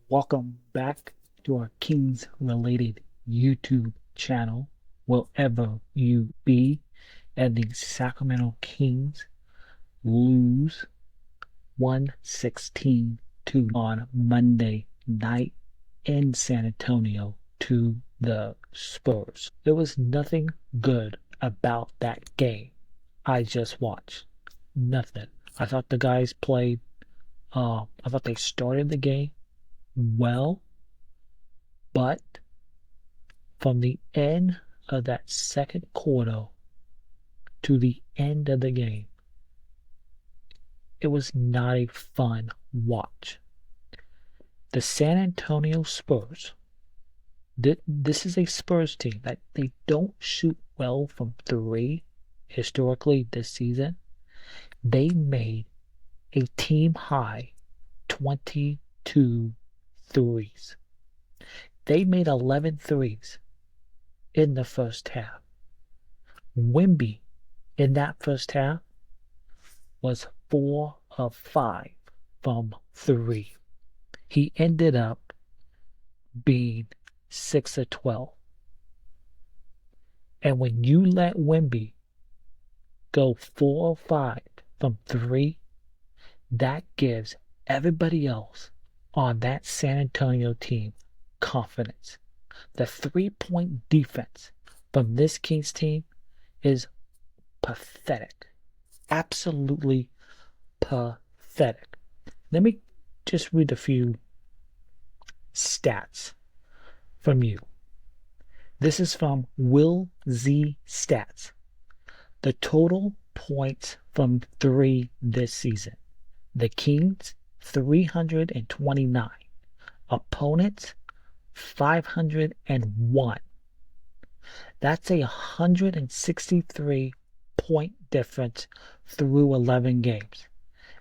Welcome back to our Kings related YouTube channel, wherever you be. And the Sacramento Kings lose 116-2 on Monday night in San Antonio to the Spurs. There was nothing good about that game I just watched. Nothing. I thought the guys played, I thought they started the game well, but from the end of that second quarter to the end of the game, it was not a fun watch. The San Antonio Spurs, this is a Spurs team that they don't shoot well from three historically this season. They made a team high 22 threes. They made 11 threes in the first half. Wemby in that first half was 4 of 5 from 3. He ended up being 6 of 12. And when you let Wemby go 4 of 5 from 3, that gives everybody else on that San Antonio team confidence. The 3-point defense from this Kings team is pathetic. Absolutely pathetic. Let me just read a few stats from you. This is from Will Z Stats. The total points from 3 this season. The Kings, 329. Opponents, 501. That's a 163 point difference through 11 games.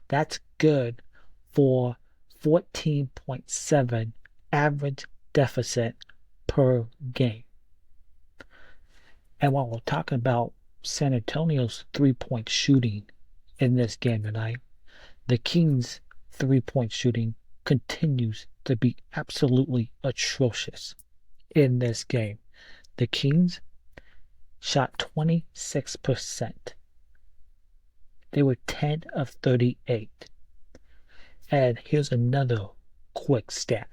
That's good for 14.7 average deficit per game. And while we're talking about San Antonio's 3-point shooting in this game tonight, the Kings' 3-point shooting continues to be absolutely atrocious in this game. The Kings shot 26%. They were 10 of 38. And here's another quick stat.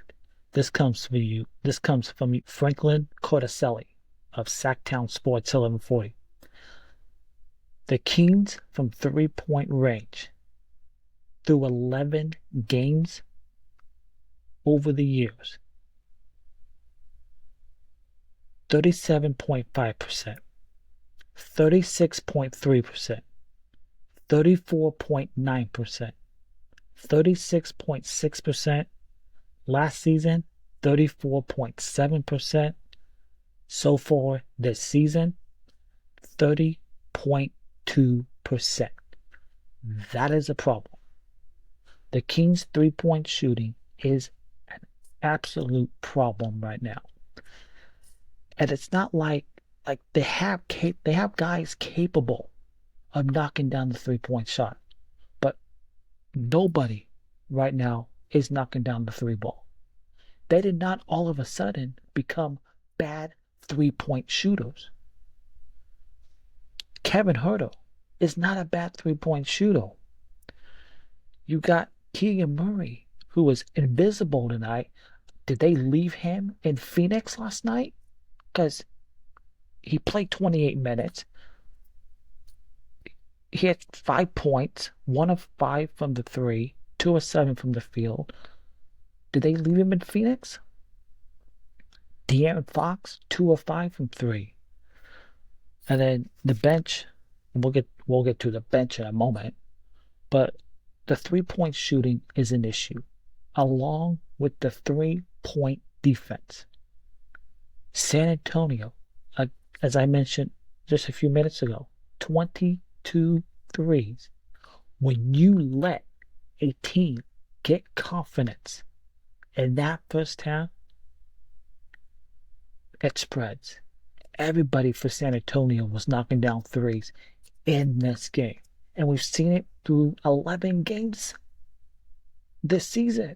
This comes from you. This comes from Franklin Corticelli of Sacktown Sports 1140. The Kings from 3-point range through 11 games over the years, 37.5%, 36.3%, 34.9%, 36.6%, last season, 34.7%, so far this season, 30.2%. That is a problem. The Kings' 3-point shooting is an absolute problem right now. And it's not like they have guys capable of knocking down the 3-point shot. But nobody right now is knocking down the 3 ball. They did not all of a sudden become bad 3-point shooters. Kevin Huerter is not a bad 3-point shooter. You got Keegan Murray, who was invisible tonight. Did they leave him in Phoenix last night? Because he played 28 minutes. He had 5 points, 1 of 5 from the 3, 2 of 7 from the field. Did they leave him in Phoenix? De'Aaron Fox, 2 of 5 from 3. And then the bench, we'll get to the bench in a moment, but the 3-point shooting is an issue, along with the 3-point defense. San Antonio, as I mentioned just a few minutes ago, 22 threes. When you let a team get confidence in that first half, it spreads. Everybody for San Antonio was knocking down threes in this game. And we've seen it through 11 games this season.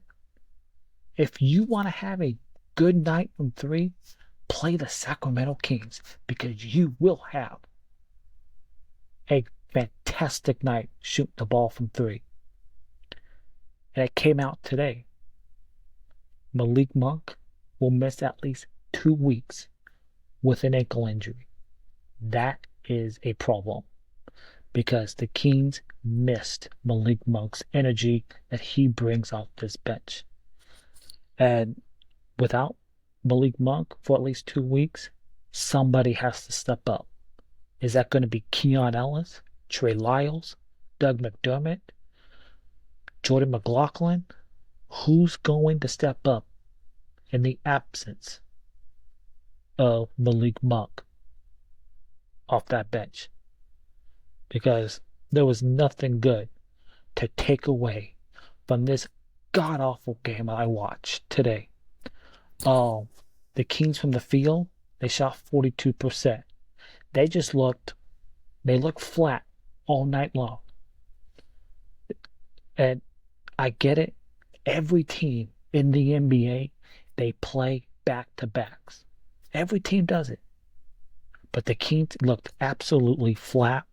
If you want to have a good night from three, play the Sacramento Kings because you will have a fantastic night shooting the ball from three. And it came out today. Malik Monk will miss at least 2 weeks with an ankle injury. That is a problem because the Kings missed Malik Monk's energy that he brings off this bench. And without Malik Monk for at least 2 weeks, somebody has to step up. Is that going to be Keon Ellis, Trey Lyles, Doug McDermott, Jordan McLaughlin? Who's going to step up in the absence of Malik Monk off that bench? Because there was nothing good to take away from this god-awful game I watched today. The Kings from the field, they shot 42%. They looked flat all night long. And I get it. Every team in the NBA, they play back-to-backs. Every team does it. But the Kings looked absolutely flat.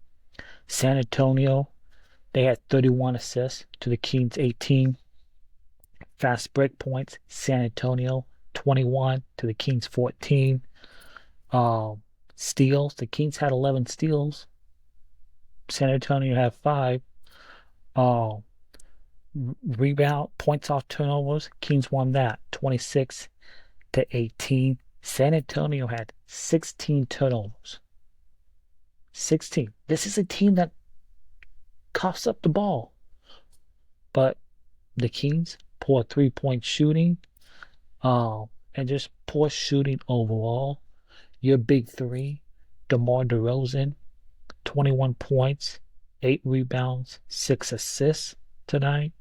San Antonio, they had 31 assists to the Kings 18. Fast break points, San Antonio 21 to the Kings 14. Steals, the Kings had 11 steals. San Antonio had 5. Rebound, points off turnovers, Kings won that 26-18. San Antonio had 16 turnovers. 16. This is a team that coughs up the ball. But the Kings, poor 3-point shooting, and just poor shooting overall. Your big three, DeMar DeRozan, 21 points, 8 rebounds, 6 assists tonight.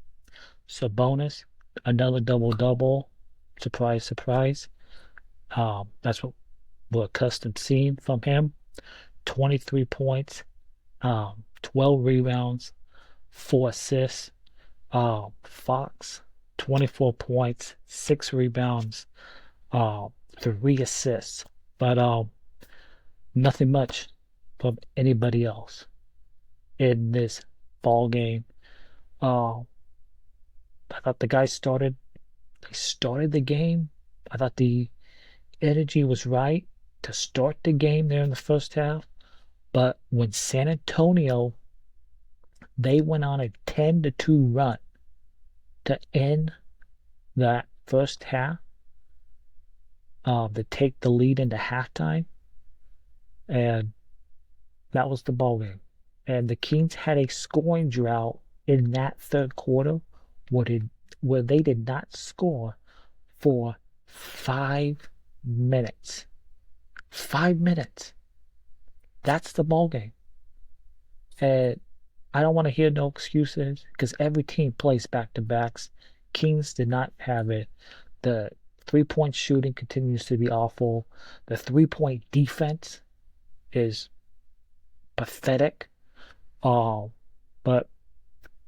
Sabonis, another double-double. Surprise, surprise. That's what we're accustomed to seeing from him. 23 points, 12 rebounds, 4 assists. Fox, 24 points, 6 rebounds, 3 assists. But nothing much from anybody else in this ball game. I thought the guys started the game. I thought the energy was right to start the game there in the first half. But when San Antonio, they went on a 10-2 run to end that first half, to take the lead into halftime, and that was the ball game. And the Kings had a scoring drought in that third quarter where they did not score for 5 minutes. 5 minutes. That's the ball game. And I don't want to hear no excuses because every team plays back-to-backs. Kings did not have it. The 3-point shooting continues to be awful. The 3-point defense is pathetic.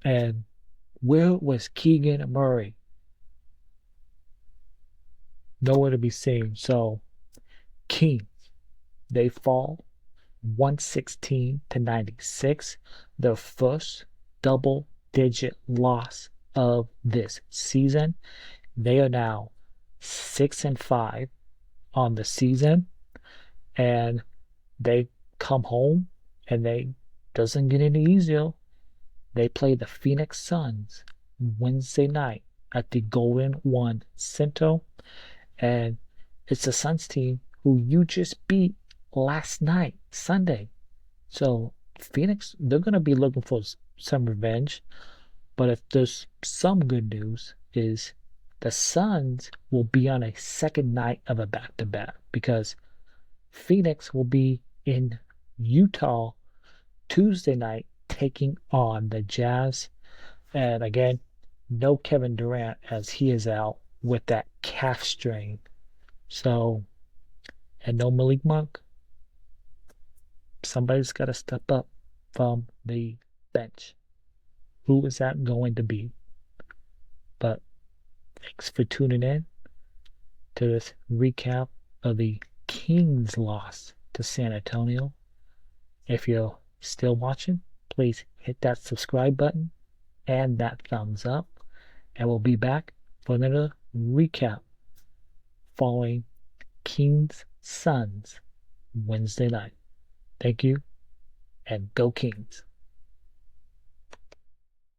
And where was Keegan Murray? Nowhere to be seen. So Kings, they fall 116-96. Their first double-digit loss of this season. They are now 6-5 on the season, and they come home and they doesn't get any easier. They play the Phoenix Suns Wednesday night at the Golden One Center, and it's the Suns team who you just beat last night, Sunday. So Phoenix, they're going to be looking for some revenge. But if there's some good news is the Suns will be on a second night of a back-to-back because Phoenix will be in Utah Tuesday night taking on the Jazz. And again, no Kevin Durant as he is out with that calf strain. So, and no Malik Monk. Somebody's got to step up from the bench. Who is that going to be? But Thanks for tuning in to this recap of the Kings loss to San Antonio. If you're still watching, please hit that subscribe button and that thumbs up. And we'll be back for another recap following Kings Suns Wednesday night. Thank you, and go Kings.